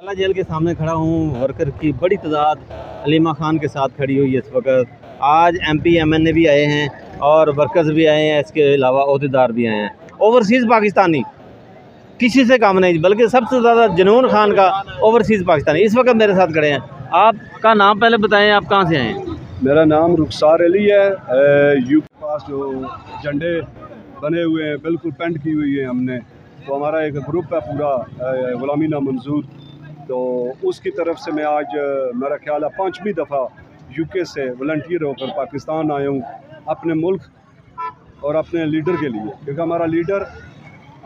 अला जेल के सामने खड़ा हूँ। वर्कर की बड़ी तादाद अलीमा खान के साथ खड़ी हुई है इस वक्त। आज MP MNA भी आए हैं और वर्कर्स भी आए हैं, इसके अलावा अहदेदार भी आए हैं। ओवरसीज़ पाकिस्तानी किसी से काम नहीं, बल्कि सबसे ज़्यादा जुनून खान का ओवरसीज़ पाकिस्तानी इस वक्त मेरे साथ खड़े हैं। आपका नाम पहले बताएं, आप कहाँ से आए हैं? मेरा नाम रुखसार अली है। यूपी के पास जो झंडे बने हुए हैं बिल्कुल पेंट की हुई है हमने, तो हमारा एक ग्रुप है पूरा गुलामी नामंजूर, तो उसकी तरफ से मैं आज मेरा ख्याल है 5वीं दफ़ा UK से वॉलंटियर होकर पाकिस्तान आया हूँ अपने मुल्क और अपने लीडर के लिए, क्योंकि हमारा लीडर,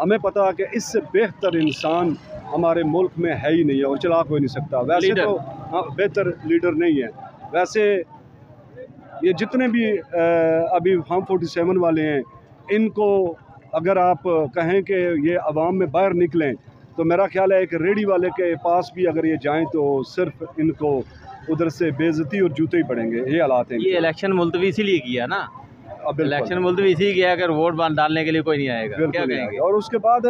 हमें पता है कि इससे बेहतर इंसान हमारे मुल्क में है ही नहीं है और चला कोई नहीं सकता। वैसे तो हाँ, बेहतर लीडर नहीं है। वैसे ये जितने भी अभी फार्म 47 वाले हैं, इनको अगर आप कहें कि ये अवाम में बाहर निकलें, तो मेरा ख्याल है एक रेडी वाले के पास भी अगर ये जाएं तो सिर्फ इनको उधर से बेइज्जती और जूते ही पड़ेंगे। ये हालात हैं। ये इलेक्शन मुलतवी इसीलिए किया ना, इलेक्शन मुलतवी इसी किया, अगर वोट डालने के लिए कोई नहीं आएगा, क्या कहेंगे? और उसके बाद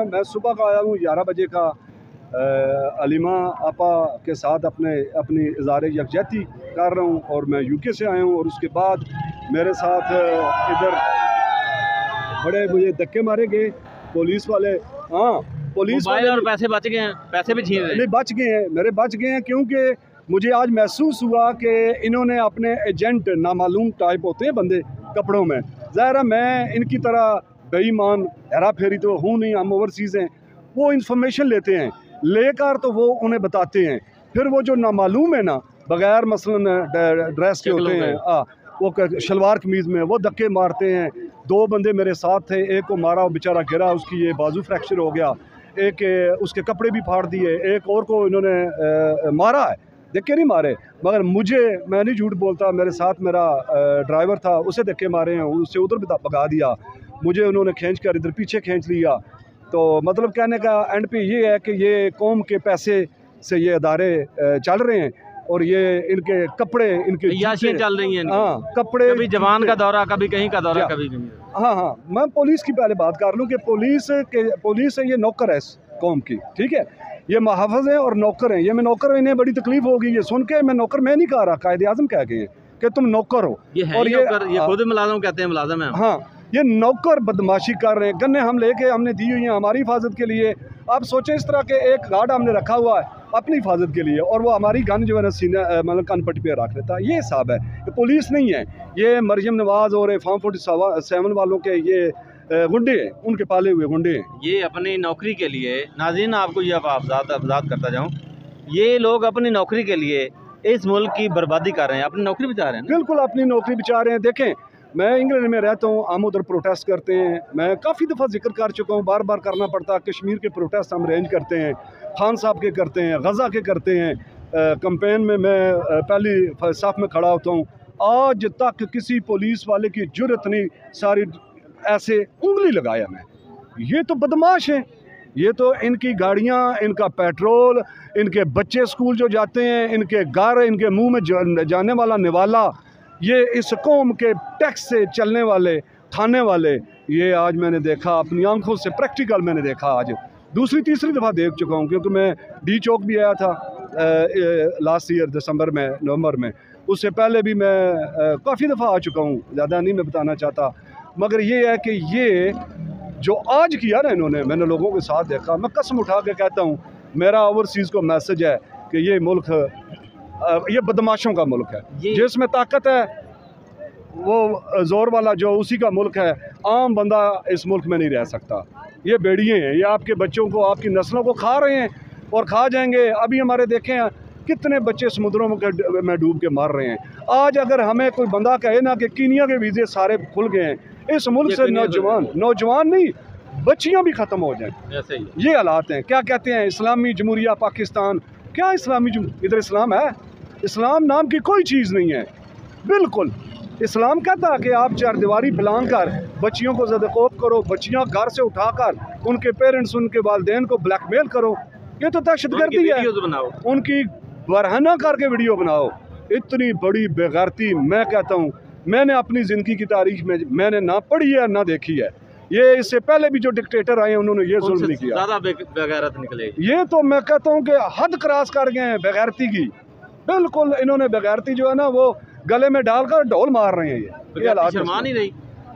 मैं सुबह का आया हूँ 11 बजे का अलीमा आपा के साथ अपनी इज़हार यकजहती कर रहा हूँ और मैं UK से आया हूँ। और उसके बाद मेरे साथ इधर बड़े मुझे धक्के मारे गए पुलिस वाले। हाँ, पुलिस वाले और पैसे बच गए हैं, पैसे भी छीन रहे हैं। बच गए हैं, मेरे बच गए हैं, क्योंकि मुझे आज महसूस हुआ कि इन्होंने अपने एजेंट, नामालूम टाइप होते हैं बंदे कपड़ों में, ज़ाहिर है मैं इनकी तरह बेईमान हेरा फेरी तो हूँ नहीं, हम ओवरसीज़ हैं। वो इंफॉर्मेशन लेते हैं, लेकर तो वो उन्हें बताते हैं, फिर वो जो नामालूम है ना, बगैर मसलन ड्रेस के होते हैं, वो शलवार कमीज़ में, वो धक्के मारते हैं। 2 बंदे मेरे साथ थे, एक को मारा, वो बेचारा गिरा, उसकी ये बाजू फ्रैक्चर हो गया, एक उसके कपड़े भी फाड़ दिए, एक और को इन्होंने मारा है, धक्के नहीं मारे, मगर मैं नहीं झूठ बोलता, मेरे साथ मेरा ड्राइवर था, उसे धक्के मारे हैं, उससे उधर भी भगा दिया, मुझे उन्होंने खींच कर इधर पीछे खींच लिया। तो मतलब कहने का एंड पे ये है कि ये कौम के पैसे से ये अदारे चल रहे हैं और ये इनके कपड़े, इनके याशियां चल रही हैं। हाँ, कपड़े, कभी जवान का दौरा, कभी कहीं का दौरा, कभी कहीं। हाँ, मैं पुलिस की पहले बात कर लूँ कि पुलिस है, ये नौकर है इस कौम की, ठीक है, ये मुहाफ़िज़ हैं और नौकर हैं। ये मैं नौकर, इन्हें बड़ी तकलीफ होगी ये सुन के। मैं नौकर मैं नहीं कह रहा, कायदे आज़म कह गए कि तुम नौकर हो, और ये खुद मुलाज़िम कहते हैं, मुलाज़िम है। हाँ, ये नौकर बदमाशी कर रहे हैं। गन्ने हम लेके हमने दी हुई हैं हमारी हिफाजत के लिए। आप सोचें इस तरह के एक गार्ड हमने रखा हुआ है अपनी हिफाजत के लिए, और वो हमारी गन जो है ना सीने मतलब कन पट्टी पे रख लेता है। ये हिसाब है, ये पुलिस नहीं है, ये मरियम नवाज़ और फार्म 47 वालों के ये गुंडे हैं, उनके पाले हुए गुंडे हैं। ये अपनी नौकरी के लिए, नाज़रीन आपको ये अवजात करता जाऊँ, ये लोग अपनी नौकरी के लिए इस मुल्क की बर्बादी कर रहे हैं, अपनी नौकरी बचा रहे हैं। बिल्कुल अपनी नौकरी बचा रहे हैं। देखें, मैं इंग्लैंड में रहता हूँ, हम उधर प्रोटेस्ट करते हैं, मैं काफ़ी दफ़ा जिक्र कर चुका हूँ, बार बार करना पड़ता है। कश्मीर के प्रोटेस्ट हम अरेंज करते हैं, खान साहब के करते हैं, गज़ा के करते हैं। कैंपेन में मैं पहली साफ में खड़ा होता हूँ। आज तक किसी पुलिस वाले की जुर्रत नहीं सारी ऐसे उंगली लगाया मैं। ये तो बदमाश हैं, ये तो इनकी गाड़ियाँ, इनका पेट्रोल, इनके बच्चे स्कूल जो जाते हैं, इनके घर, इनके मुंह में जाने वाला निवाला, ये इस कौम के टैक्स से चलने वाले, खाने वाले, ये आज मैंने देखा अपनी आंखों से, प्रैक्टिकल मैंने देखा। आज दूसरी तीसरी दफ़ा देख चुका हूँ, क्योंकि मैं डी चौक भी आया था लास्ट ईयर दिसंबर में, नवंबर में। उससे पहले भी मैं काफ़ी दफ़ा आ चुका हूँ, ज़्यादा नहीं मैं बताना चाहता। मगर ये है कि ये जो आज किया ना इन्होंने, मैंने लोगों के साथ देखा, मैं कसम उठा के कहता हूँ, मेरा ओवरसीज़ को मैसेज है कि ये मुल्क, ये बदमाशों का मुल्क है, जिसमें ताकत है वो ज़ोर वाला जो उसी का मुल्क है। आम बंदा इस मुल्क में नहीं रह सकता। ये भेड़िए हैं, ये आपके बच्चों को, आपकी नस्लों को खा रहे हैं और खा जाएंगे। अभी हमारे देखें कितने बच्चे समुद्रों में डूब के मर रहे हैं। आज अगर हमें कोई बंदा कहे ना कि कीनिया के वीज़े सारे खुल गए हैं, इस मुल्क से नौजवान नहीं, बच्चियां भी ख़त्म हो जाएं। ये हालात हैं। क्या कहते हैं इस्लामी जमहूरिया पाकिस्तान? क्या इस्लामी इधर इस्लाम है? इस्लाम नाम की कोई चीज़ नहीं है। बिल्कुल इस्लाम कहता है कि आप चारदीवारी फैलान कर बच्चियों को ज़दकोप करो, बच्चियाँ घर से उठाकर उनके पेरेंट्स, उनके वालिदैन को ब्लैकमेल करो। ये तो दहशतगर्दी है। उनकी बरहना करके वीडियो बनाओ। इतनी बड़ी बेगैरती, मैं कहता हूँ, मैंने अपनी ज़िंदगी की तारीख में मैंने ना पढ़ी है ना देखी है। ये इससे पहले भी जो डिक्टेटर आए हैं उन्होंने ये जुल्म नहीं किया। ज़्यादा बेगैरत निकले। ये तो मैं कहता हूँ कि हद क्रॉस कर गए हैं बेगैरती की। बिल्कुल इन्होंने बेगैरती जो है ना वो गले में डालकर ढोल मार रहे हैं। ये हालात शर्मा नहीं रही।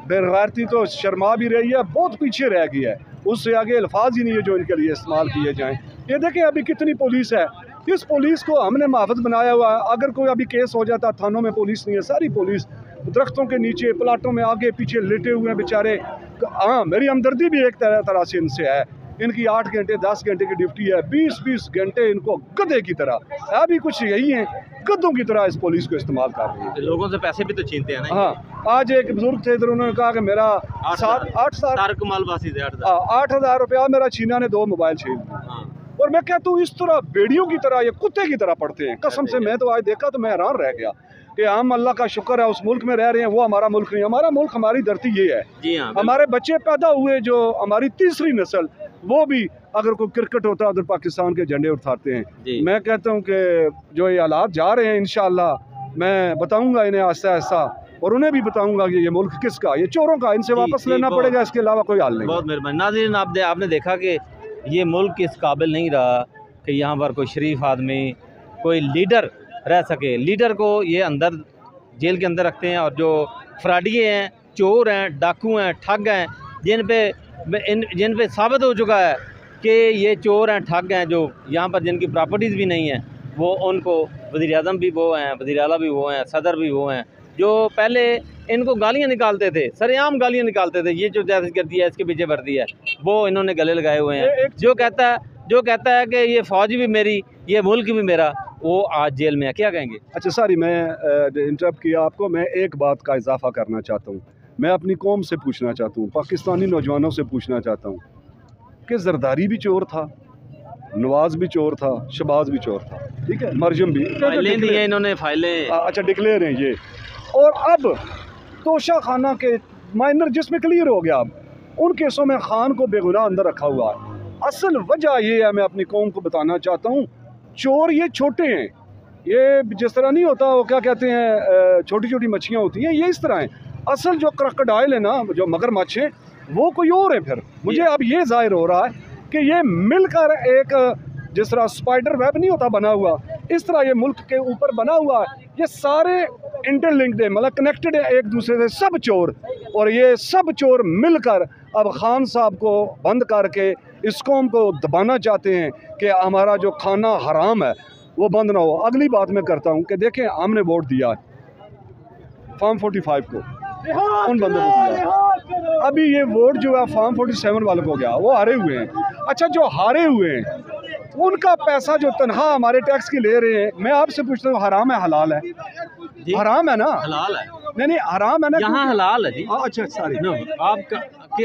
बेगैरती तो शर्मा भी रही है, बहुत पीछे रह गई है, उससे आगे अल्फाज ही नहीं है जो इनके लिए इस्तेमाल किए जाएँ। ये देखें अभी कितनी पुलिस है, इस पुलिस को हमने मुहफ़्फ़ज़ बनाया हुआ है। अगर कोई अभी केस हो जाता, थानों में पुलिस नहीं है, सारी पुलिस दरख्तों के नीचे प्लाटों में आगे पीछे लेटे हुए हैं बेचारे। हाँ, मेरी हमदर्दी भी एक तरह से इनसे है। इनकी 8 घंटे 10 घंटे की ड्यूटी है, 20-20 घंटे इनको गधे की तरह, अभी कुछ यही है, गधों की तरह इस पुलिस को इस्तेमाल कर रहे हैं। लोगों से पैसे भी तो छीनते हैं ना। हाँ, आज एक बुजुर्ग थे इधर, उन्होंने कहा कि मेरा 8,000 रुपया मेरा छीना ने 2 मोबाइल छीन लिया। और मैं कहता हूँ इस तरह बेड़ियों की तरह, ये कुत्ते की तरह पड़ते हैं। कसम से मैं तो आज देखा तो मैं हैरान रह गया कि हम अल्लाह का शुक्र है उस मुल्क में रह रहे हैं, वो हमारा मुल्क नहीं। हमारा मुल्क, हमारी धरती ये है। जी हाँ, हमारे बच्चे पैदा हुए जो हमारी तीसरी नस्ल, वो भी अगर कोई क्रिकेट होता है उधर पाकिस्तान के झंडे उठाते हैं। मैं कहता हूँ कि जो ये हालात जा रहे हैं इंशाअल्लाह मैं बताऊँगा इन्हें आहिस्ता आहिस्ता, और उन्हें भी बताऊँगा कि ये मुल्क किसका, ये चोरों का, इनसे वापस लेना पड़ेगा, इसके अलावा कोई हल नहीं। बहुत मेहरबानी। नाज़रीन, आपने देखा कि ये मुल्क इस काबिल नहीं रहा कि यहाँ पर कोई शरीफ आदमी, कोई लीडर रह सके। लीडर को ये अंदर जेल के अंदर रखते हैं, और जो फ्राडिये हैं, चोर हैं, डाकू हैं, ठग हैं, जिन पे साबित हो चुका है कि ये चोर हैं, ठग हैं, जो यहाँ पर जिनकी प्रॉपर्टीज़ भी नहीं हैं, वो उनको वज़ीर-ए-आज़म भी वो हैं, वज़ीर आला भी वो हैं, सदर भी वो हैं, जो पहले इनको गालियाँ निकालते थे, सरेआम गालियाँ निकालते थे, ये जो दहशतगर्दी है इसके पीछे वर्दी है, वो इन्होंने गले लगाए हुए हैं। जो कहता है कि ये फ़ौज भी मेरी, ये मुल्क भी मेरा, वो आज जेल में है। क्या कहेंगे? अच्छा सॉरी, मैं इंटरप्ट किया आपको। मैं एक बात का इजाफा करना चाहता हूँ। मैं अपनी कौम से पूछना चाहता हूँ, पाकिस्तानी नौजवानों से पूछना चाहता हूँ कि जरदारी भी चोर था, नवाज भी चोर था, शहबाज भी चोर था, ठीक है, मरजम भी, फाइलें दी हैं इन्होंने, फाइलें। अच्छा, डिक्लेयर हैं ये। और अब तोशा खाना के माइनर जिसमें क्लियर हो गया, अब उन केसों में खान को बेगुनाह अंदर रखा हुआ है। असल वजह ये है, मैं अपनी कौम को बताना चाहता हूँ, चोर ये छोटे हैं, ये जिस तरह नहीं होता, वो क्या कहते हैं, छोटी छोटी मच्छियाँ होती हैं, ये इस तरह हैं। असल जो क्रोकोडाइल है ना, जो मगरमच्छ है, वो कोई और है। फिर मुझे अब ये जाहिर हो रहा है कि ये मिलकर एक, जिस तरह स्पाइडर वेब नहीं होता बना हुआ, इस तरह ये मुल्क के ऊपर बना हुआ है। ये सारे इंटरलिंक्ड है, मतलब कनेक्टेड है एक दूसरे से, सब चोर। और ये सब चोर मिलकर अब खान साहब को बंद करके इस कौम को दबाना चाहते हैं कि हमारा जो खाना हराम है वो बंद ना हो। अगली बात मैं करता हूँ कि देखें, हमने वोट दिया है फार्म 45 को, उन बंदों को दिया। अभी ये वोट जो है फार्म 47 वालों को गया, वो हारे हुए हैं। अच्छा, जो हारे हुए हैं उनका पैसा जो तनख्वाह हमारे टैक्स की ले रहे हैं, मैं आपसे पूछता हूँ, हराम है हलाल है? हराम है ना? हलाल है। नहीं, हराम है ना? यहाँ हलाल है जी। अच्छा सॉरी,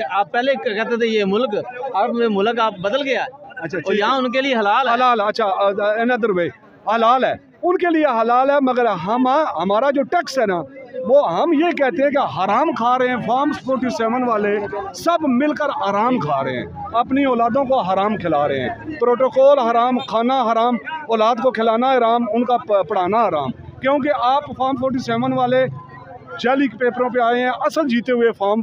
आप पहले कहते थे ये मुल्क, अब मुल्क आप बदल गया। अच्छा, और यहाँ उनके लिए हलाल है। हलाल, अच्छा, अनदर वे हलाल है, उनके लिए हलाल है। मगर हमारा जो टैक्स है ना, वो हम ये कहते हैं कि हराम खा रहे हैं। फॉर्म 47 वाले सब मिलकर हराम खा रहे हैं, अपनी औलादों को हराम खिला रहे हैं। प्रोटोकॉल हराम, खाना हराम, औलाद को खिलाना हराम, उनका पढ़ाना हराम। क्योंकि आप फॉर्म 47 वाले जाली पेपरों पे आए हैं, असल जीते हुए फॉर्म